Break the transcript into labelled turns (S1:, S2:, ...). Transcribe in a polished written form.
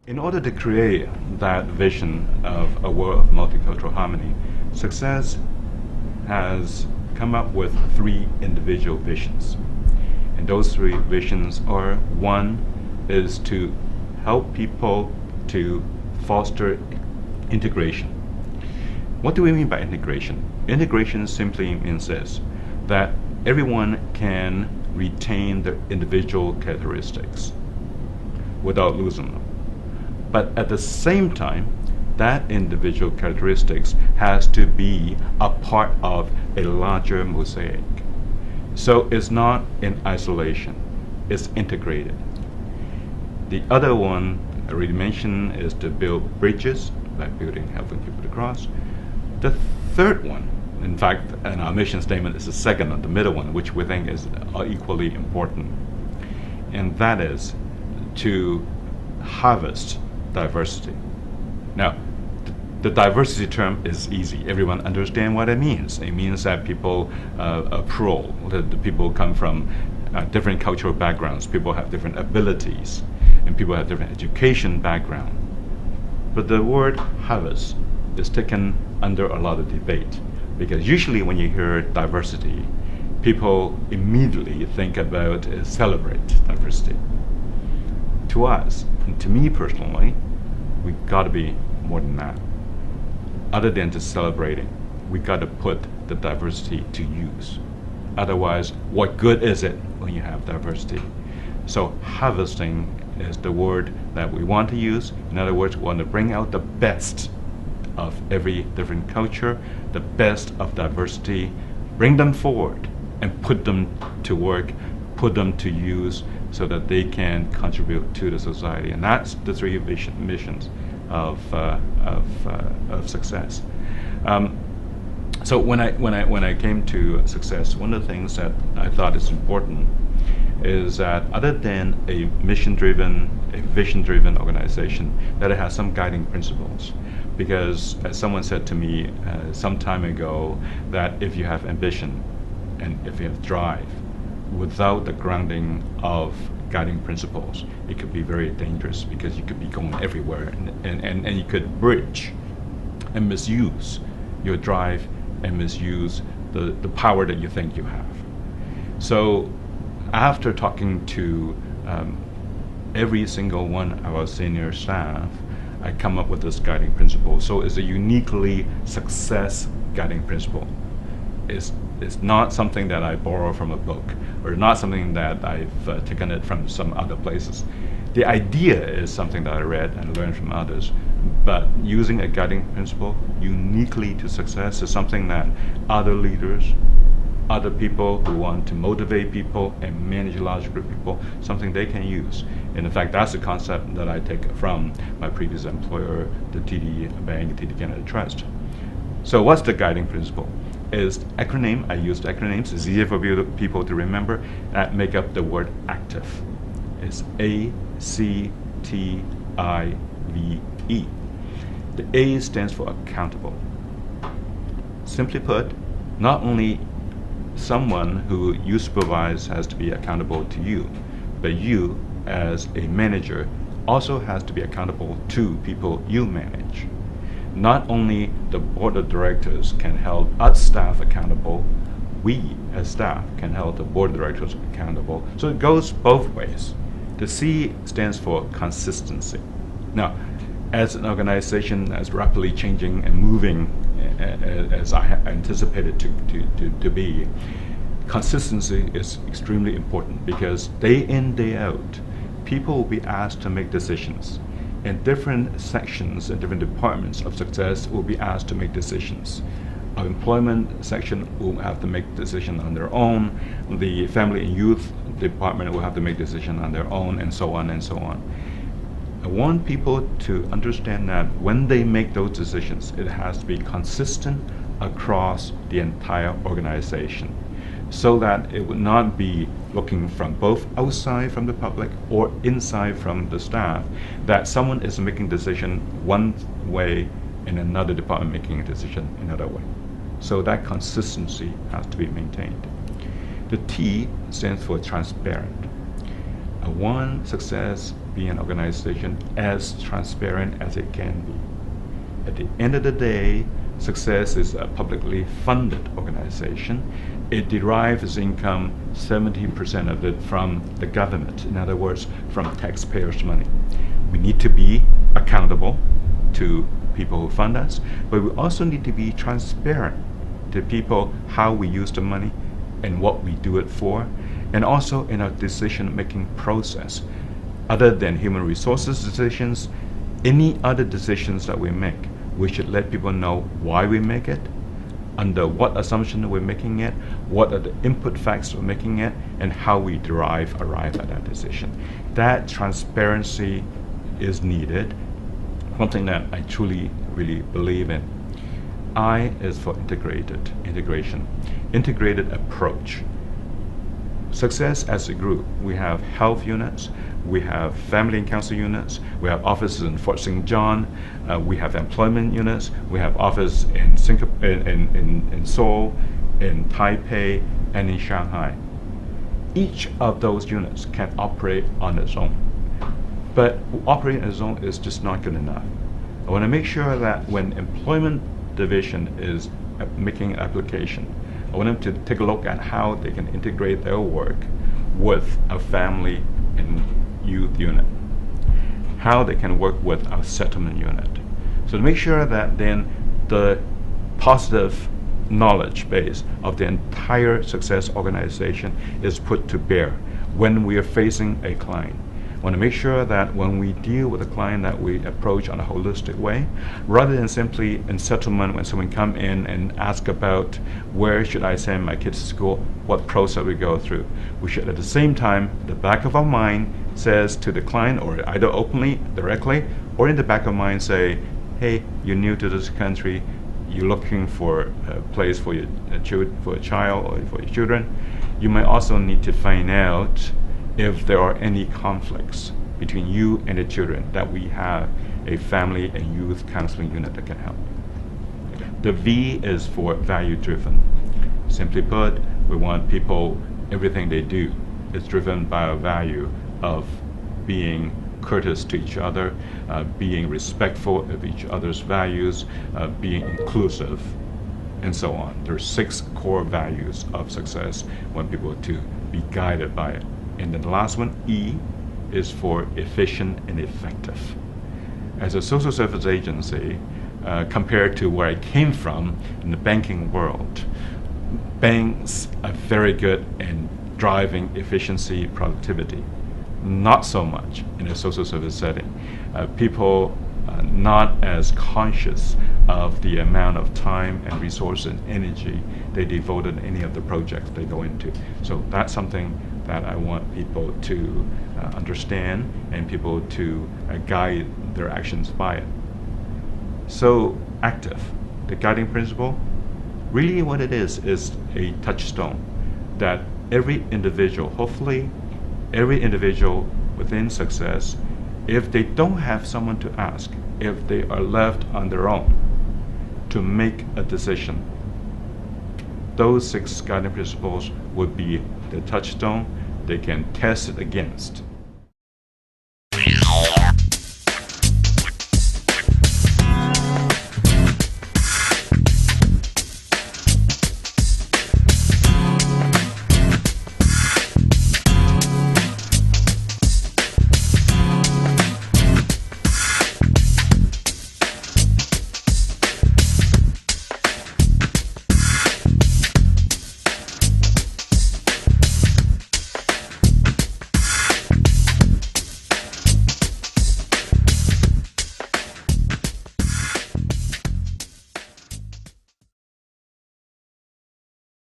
S1: In order to create that vision of a world of multicultural harmony, Success has come up with three individual visions. And those three visions are: one is to help people to foster integration. What do we mean by integration? Integration simply means this, that everyone can retain their individual characteristics without losing them. But at the same time, that individual characteristics has to be a part of a larger mosaic. So it's not in isolation, it's integrated. The other one I already mentioned is to build bridges, like building helping people to cross. The third one, in fact, and our mission statement is the second one, the middle one, which we think is equally important, and that is to harvest diversity. Now, the diversity term is easy. Everyone understands what it means. It means that people are plural. The people come from different cultural backgrounds. People have different abilities, and people have different education background. But the word harvest is taken under a lot of debate, because usually when you hear diversity, people immediately think about celebrate diversity. To us, and to me personally, we got to be more than that. Other than just celebrating, we got to put the diversity to use. Otherwise, what good is it when you have diversity? So harvesting is the word that we want to use. In other words, we want to bring out the best of every different culture, the best of diversity, bring them forward and put them to work, put them to use, so that they can contribute to the society. And that's the three missions of Success. So when I came to Success, one of the things that I thought is important is that other than a mission-driven, a vision-driven organization, that it has some guiding principles. Because as someone said to me some time ago, that if you have ambition and if you have drive, without the grounding of guiding principles, it could be very dangerous, because you could be going everywhere and you could bridge and misuse your drive and misuse the power that you think you have. So after talking to every single one of our senior staff, I come up with this guiding principle. So it's a uniquely Success guiding principle. It's not something that I borrow from a book, or not something that I've taken it from some other places. The idea is something that I read and learned from others, but using a guiding principle uniquely to Success is something that other leaders, other people who want to motivate people and manage a large group of people, something they can use. And in fact, that's a concept that I take from my previous employer, the TD Bank, TD Canada Trust. So what's the guiding principle? Is acronym. I use acronyms. It's easier for people to remember, that make up the word active. It's ACTIVE. The A stands for accountable. Simply put, not only someone who you supervise has to be accountable to you, but you as a manager also has to be accountable to people you manage. Not only the board of directors can hold us staff accountable, we as staff can hold the board of directors accountable. So it goes both ways. The C stands for consistency. Now, as an organization that's rapidly changing and moving as I anticipated to be, consistency is extremely important, because day in, day out, people will be asked to make decisions. And different sections and different departments of Success will be asked to make decisions. Our employment section will have to make decisions on their own. The family and youth department will have to make decisions on their own, and so on and so on. I want people to understand that when they make those decisions, it has to be consistent across the entire organization, so that it would not be looking from both outside from the public or inside from the staff, that someone is making decision one way and another department making a decision another way. So that consistency has to be maintained. The T stands for transparent. I want Success be an organization as transparent as it can be. At the end of the day, Success is a publicly funded organization. It derives its income, 70% of it, from the government. In other words, from taxpayers' money. We need to be accountable to people who fund us, but we also need to be transparent to people how we use the money and what we do it for, and also in our decision-making process. Other than human resources decisions, any other decisions that we make, we should let people know why we make it, under what assumption we're making it, what are the input facts we're making it, and how we arrive at that decision. That transparency is needed, something that I truly, really believe in. I is for integration, integrated approach. Success as a group, we have health units, we have family and council units, we have offices in Fort St. John, we have employment units, we have office in Singapore, in Seoul, in Taipei, and in Shanghai. Each of those units can operate on its own, but operating on its own is just not good enough. I want to make sure that when employment division is making an application, I want them to take a look at how they can integrate their work with a family and youth unit, how they can work with our settlement unit. So to make sure that then the positive knowledge base of the entire Success organization is put to bear when we are facing a client. I want to make sure that when we deal with a client that we approach on a holistic way, rather than simply in settlement when someone come in and ask about where should I send my kids to school, what process we go through. We should at the same time, the back of our mind says to the client, or either openly, directly, or in the back of mind say, hey, you're new to this country, you're looking for a place for your for a child or for your children. You might also need to find out if there are any conflicts between you and the children, that we have a family and youth counseling unit that can help. The V is for value driven. Simply put, we want people, everything they do is driven by a value of being courteous to each other, being respectful of each other's values, being inclusive, and so on. There are 6 core values of Success. We want people to be guided by it. And then the last one, E, is for efficient and effective. As a social service agency, compared to where I came from in the banking world, banks are very good in driving efficiency, productivity. Not so much in a social service setting. People are not as conscious of the amount of time and resource and energy they devote in any of the projects they go into. So that's something that I want people to understand, and people to guide their actions by it. So active, the guiding principle, really what it is a touchstone that every individual, hopefully every individual within Success, if they don't have someone to ask, if they are left on their own to make a decision, those 6 guiding principles would be the touchstone they can test it against.